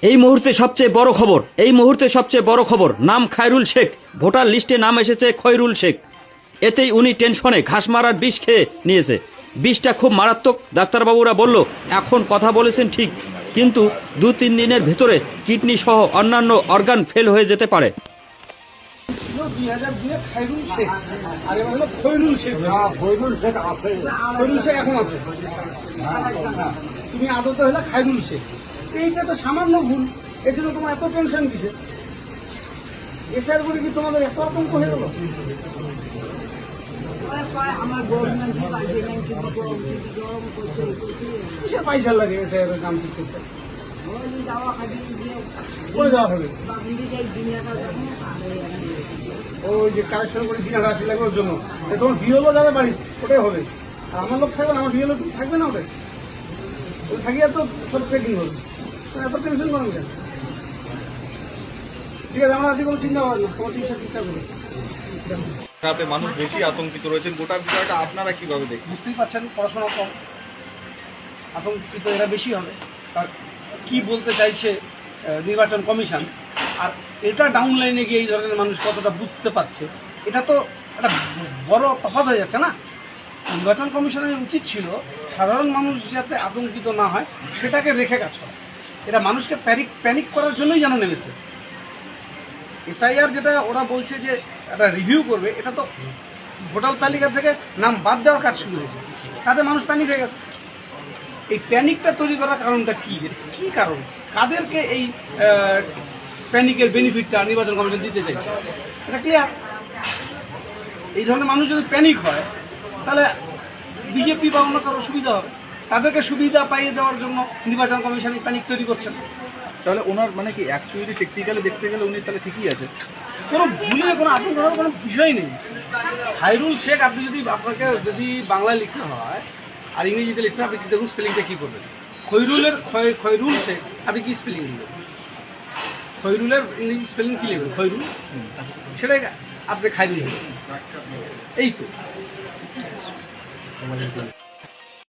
এই মুহূর্তে সবচেয়ে বড় খবর নাম খায়রুল শেখ, ভোটার লিস্টে নাম এসেছে খয়রুল শেখ। এতেই উনি টেনশনে ঘাস মারার বিষ খেয়ে নিয়েছে। বিষটা খুব মারাত্মক। ডাক্তারবাবুরা বলল এখন কথা বলেছেন ঠিক, কিন্তু 2-3 দিনের ভেতরে কিডনি সহ অন্যান্য অর্গান ফেল হয়ে যেতে পারে। তুমি আদতে হলে খায়রুল শেখ, এইটা তো সামান্য ভুল, এর জন্য তোমার এত টেনশন কিসে? এসআর করে কি তোমাদের এত আতঙ্ক হয়ে গেল? কিসের পয়সা লাগে এসআর নাম ঠিক করতে? করে যাওয়া হবে ওই যে কালেকশন করে 3,80 লাগে ওর জন্য। তোমার বিএলও যাবে বাড়ি, ওটাই হবে। আর আমার লোক থাকবে না, আমার বিএলও থাকবে না, ওটাই ওই থাকিয়ে তো সব চেকিং হবে। এত টেনশন করেন কেন? ঠিক আছে, আমার আছি, কোনো চিন্তা হবে না, তোমার চিকিৎসা ঠিকঠাক হবে। তাতে মানুষ বেশি আতঙ্কিত রয়েছেন, গোটা বিষয়টা আপনারা কিভাবে দেখছেন? বুঝতেই পারছেন, পড়াশোনা কম, আতঙ্কিত এরা বেশি হবে। আর কি বলতে চাইছে নির্বাচন কমিশন, আর এটা ডাউন লাইনে গিয়ে এই ধরনের মানুষ কতটা বুঝতে পারছে, এটা তো একটা বড় তফাৎ হয়ে যাচ্ছে না? নির্বাচন কমিশনের উচিত ছিল সাধারণ মানুষ যাতে আতঙ্কিত না হয় সেটাকে রেখে কাজ করা। এটা মানুষকে প্যানিক করার জন্যই যেন নেমেছে। এসআইআর যেটা ওরা বলছে যে একটা রিভিউ করবে, এটা তো ভোটার তালিকা থেকে নাম বাদ দেওয়ার কাজ শুরু হয়েছে, তাতে মানুষ প্যানিক হয়ে গেছে। এই প্যানিকটা তৈরি করার কারণটা কি কারণ? কাদেরকে এই প্যানিকের বেনিফিটটা নির্বাচন কমিশন দিতে চাইছে, এটা ক্লিয়ার। এই ধরনের মানুষ যদি প্যানিক হয় তাহলে বিজেপি বা অন্য কারো সুবিধা হবে, তাদেরকে সুবিধা পাইয়ে দেওয়ার জন্য নির্বাচন কমিশন প্যানিক তৈরি করছেন। তাহলে ওনার মানে কি অ্যাকচুয়ালি টেকনিক্যালি দেখতে গেলে উনি তাহলে ঠিকই আছে, কোনো ভুলে কোনো আতঙ্ক হওয়ার কোনো বিষয় নেই। খায়রুল শেখ আপনি আপনাকে যদি বাংলায় লিখতে হয় আর ইংরেজিতে লিখতে হয়, আপনি দেখুন স্পেলিংটা কী করবেন। খয়রুল শেখ আপনি কি স্পেলিং লিখবেন? খয়রুলের ইংরেজি স্পেলিং কী লিখবেন? খয়রুল, সেটাই আপনি খায়রুল, এই তো।